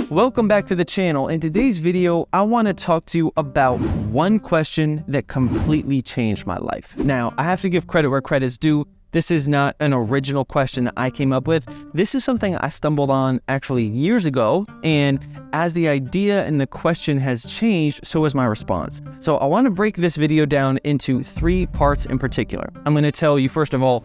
Welcome back to the channel. In today's video, I want to talk to you about one question that completely changed my life. Now, I have to give credit where credit's due. This is not an original question that I came up with. This is something I stumbled on actually years ago, and as the idea and the question has changed, so has my response. So I want to break this video down into 3 parts in particular. I'm going to tell you, first of all,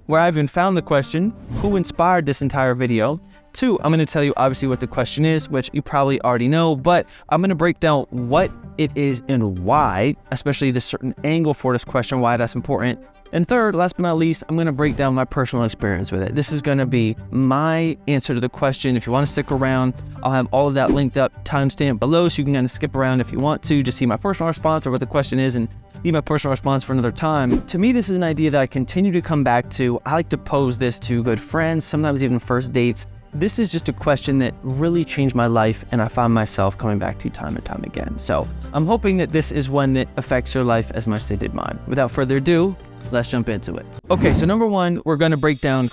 where I even found the question, who inspired this entire video. 2, I'm going to tell you obviously what the question is, which you probably already know, but I'm going to break down what it is and why, especially the certain angle for this question, why that's important. And 3rd, last but not least, I'm going to break down my personal experience with it. This is going to be my answer to the question. If you want to stick around, I'll have all of that linked up, timestamp below, so you can kind of skip around if you want to, just see my personal response or what the question is and leave my personal response for another time. To me, this is an idea that I continue to come back to. I like to pose this to good friends, sometimes even first dates. This is just a question that really changed my life, and I find myself coming back to time and time again. So I'm hoping that this is one that affects your life as much as it did mine. Without further ado, let's jump into it. Okay, so number 1, we're going to break down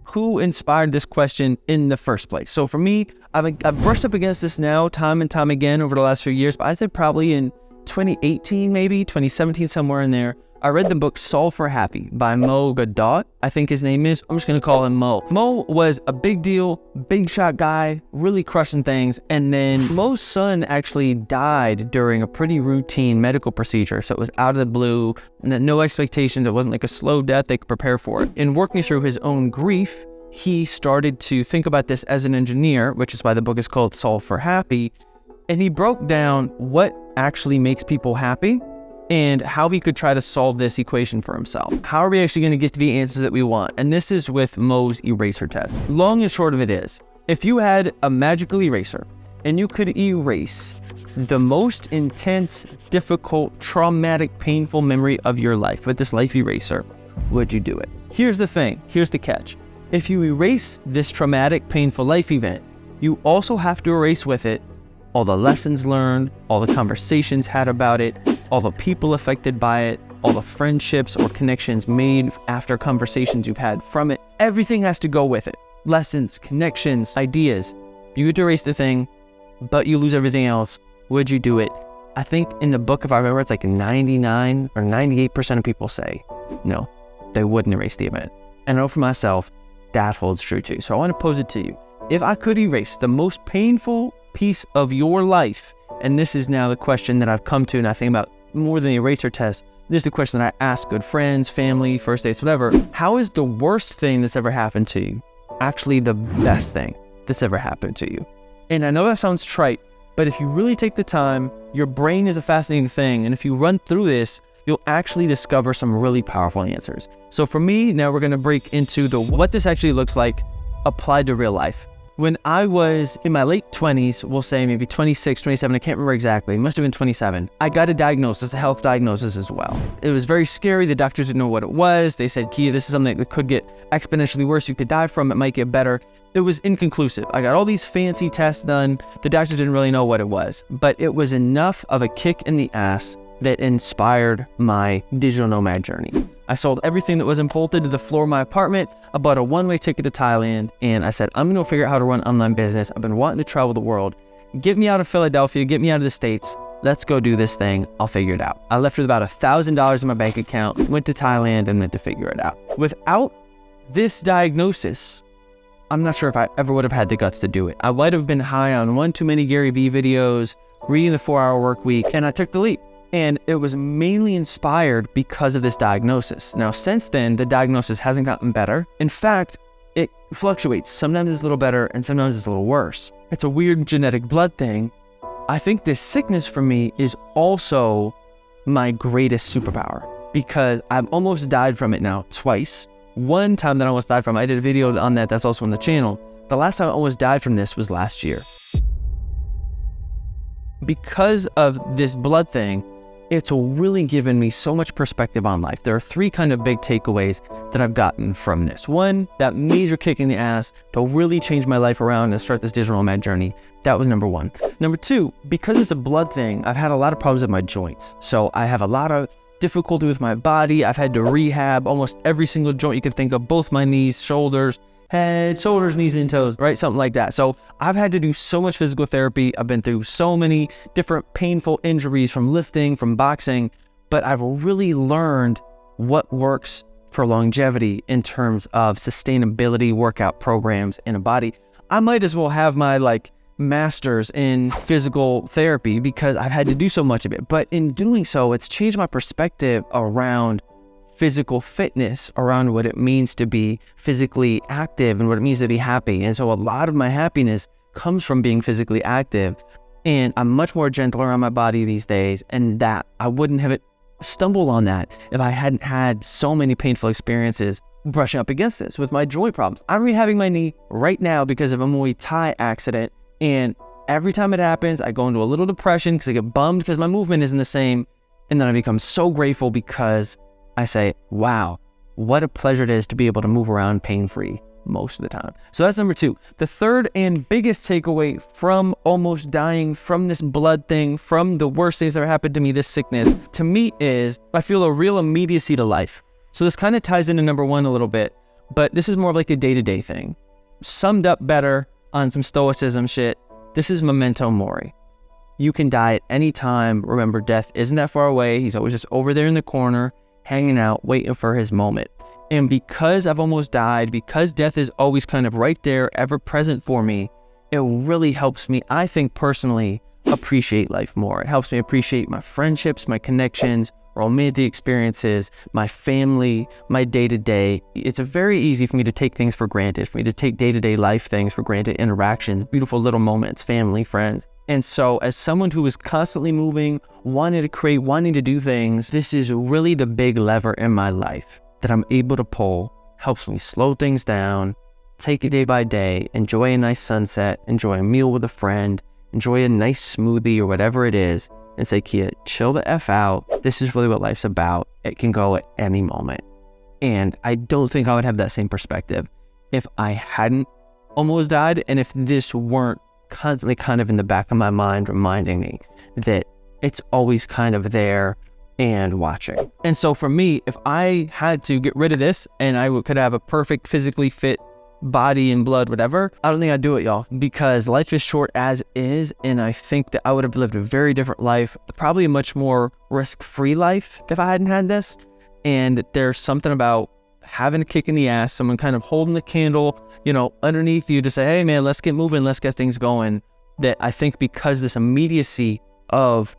who inspired this question in the first place. So for me, I've brushed up against this now time and time again over the last few years, but I'd say probably in 2018, maybe 2017, somewhere in there. I read the book Solve for Happy by Mo Godot, I think his name is. I'm just going to call him Mo. Mo was a big deal, big shot guy, really crushing things. And then Mo's son actually died during a pretty routine medical procedure. So it was out of the blue, no expectations. It wasn't like a slow death. They could prepare for it. In working through his own grief, he started to think about this as an engineer, which is why the book is called Solve for Happy. And he broke down what actually makes people happy and how he could try to solve this equation for himself. How are we actually going to get to the answers that we want? And this is with Mo's eraser test. Long and short of it is, if you had a magical eraser and you could erase the most intense, difficult, traumatic, painful memory of your life with this life eraser, would you do it? Here's the thing, here's the catch. If you erase this traumatic, painful life event, you also have to erase with it all the lessons learned, all the conversations had about it, all the people affected by it, all the friendships or connections made after conversations you've had from it. Everything has to go with it. Lessons, connections, ideas. You get to erase the thing, but you lose everything else. Would you do it? I think in the book, if I remember, it's like 99 or 98% of people say no, they wouldn't erase the event. And I know for myself, that holds true too. So I want to pose it to you. If I could erase the most painful piece of your life, and this is now the question that I've come to and I think about more than the eraser test, this is the question that I ask good friends, family, first dates, whatever. How is the worst thing that's ever happened to you actually the best thing that's ever happened to you? And I know that sounds trite, but if you really take the time, your brain is a fascinating thing, and if you run through this, you'll actually discover some really powerful answers. So for me, now we're going to break into what this actually looks like applied to real life. When I was in my late 20s, we'll say maybe 26, 27, I can't remember exactly, it must have been 27, I got a diagnosis, a health diagnosis as well. It was very scary, the doctors didn't know what it was, they said, Kia, this is something that could get exponentially worse, you could die from, it might get better. It was inconclusive. I got all these fancy tests done, the doctors didn't really know what it was, but it was enough of a kick in the ass that inspired my digital nomad journey. I sold everything that wasn't bolted to the floor of my apartment. I bought a one-way ticket to Thailand, and I said, I'm going to figure out how to run an online business. I've been wanting to travel the world. Get me out of Philadelphia, get me out of the States. Let's go do this thing. I'll figure it out. I left with about $1,000 in my bank account, went to Thailand, and went to figure it out. Without this diagnosis, I'm not sure if I ever would have had the guts to do it. I might have been high on one too many Gary Vee videos, reading the 4-Hour Work Week, and I took the leap. And it was mainly inspired because of this diagnosis. Now, since then, the diagnosis hasn't gotten better. In fact, it fluctuates. Sometimes it's a little better and sometimes it's a little worse. It's a weird genetic blood thing. I think this sickness for me is also my greatest superpower because I've almost died from it now twice. One time that I almost died from it, I did a video on that that's also on the channel. The last time I almost died from this was last year. Because of this blood thing, it's really given me so much perspective on life. There are 3 kind of big takeaways that I've gotten from this. 1, that major kick in the ass to really change my life around and start this digital nomad journey. That was number 1. Number 2, because it's a blood thing, I've had a lot of problems with my joints. So I have a lot of difficulty with my body. I've had to rehab almost every single joint you can think of, both my knees, shoulders, head, shoulders, knees, and toes, right? Something like that. So I've had to do so much physical therapy. I've been through so many different painful injuries from lifting, from boxing, but I've really learned what works for longevity in terms of sustainability workout programs in a body. I might as well have my master's in physical therapy because I've had to do so much of it. But in doing so, it's changed my perspective around physical fitness, around what it means to be physically active and what it means to be happy. And so a lot of my happiness comes from being physically active. And I'm much more gentler on my body these days. And that I wouldn't have stumbled on that if I hadn't had so many painful experiences brushing up against this with my joint problems. I'm rehabbing my knee right now because of a Muay Thai accident. And every time it happens, I go into a little depression because I get bummed because my movement isn't the same. And then I become so grateful because I say, wow, what a pleasure it is to be able to move around pain-free most of the time. So that's number 2. The third and biggest takeaway from almost dying, from this blood thing, from the worst things that ever happened to me, this sickness, to me is I feel a real immediacy to life. So this kind of ties into number 1 a little bit, but this is more like a day-to-day thing. Summed up better on some stoicism shit, this is memento mori. You can die at any time. Remember, death isn't that far away. He's always just over there in the corner, hanging out, waiting for his moment. And because I've almost died, because death is always kind of right there, ever present for me, it really helps me, I think personally, appreciate life more. It helps me appreciate my friendships, my connections, romantic experiences, my family, my day-to-day. It's very easy for me to take things for granted, for me to take day-to-day life things for granted, interactions, beautiful little moments, family, friends. And so as someone who is constantly moving, wanting to create, wanting to do things, this is really the big lever in my life that I'm able to pull. Helps me slow things down, take it day by day, enjoy a nice sunset, enjoy a meal with a friend, enjoy a nice smoothie or whatever it is, and say, Kia, chill the F out. This is really what life's about. It can go at any moment. And I don't think I would have that same perspective if I hadn't almost died, and if this weren't constantly kind of in the back of my mind reminding me that it's always kind of there and watching. And so for me, if I had to get rid of this and I could have a perfect physically fit body and blood, whatever, I don't think I'd do it, y'all, because life is short as is. And I think that I would have lived a very different life, probably a much more risk-free life if I hadn't had this. And there's something about having a kick in the ass, someone kind of holding the candle, underneath you to say, hey man, let's get moving, let's get things going. That I think because this immediacy of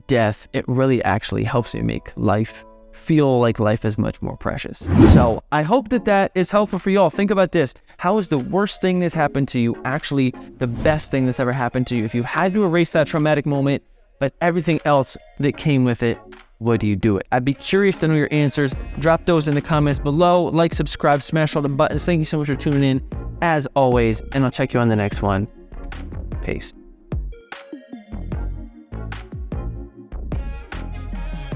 death, it really actually helps me make life feel like life is much more precious. So I hope that is helpful for y'all. Think about this. How is the worst thing that's happened to you actually the best thing that's ever happened to you? If you had to erase that traumatic moment, but everything else that came with it, would you do it? I'd be curious to know your answers. Drop those in the comments below. Like, subscribe, smash all the buttons. Thank you so much for tuning in, as always, and I'll check you on the next one. Peace.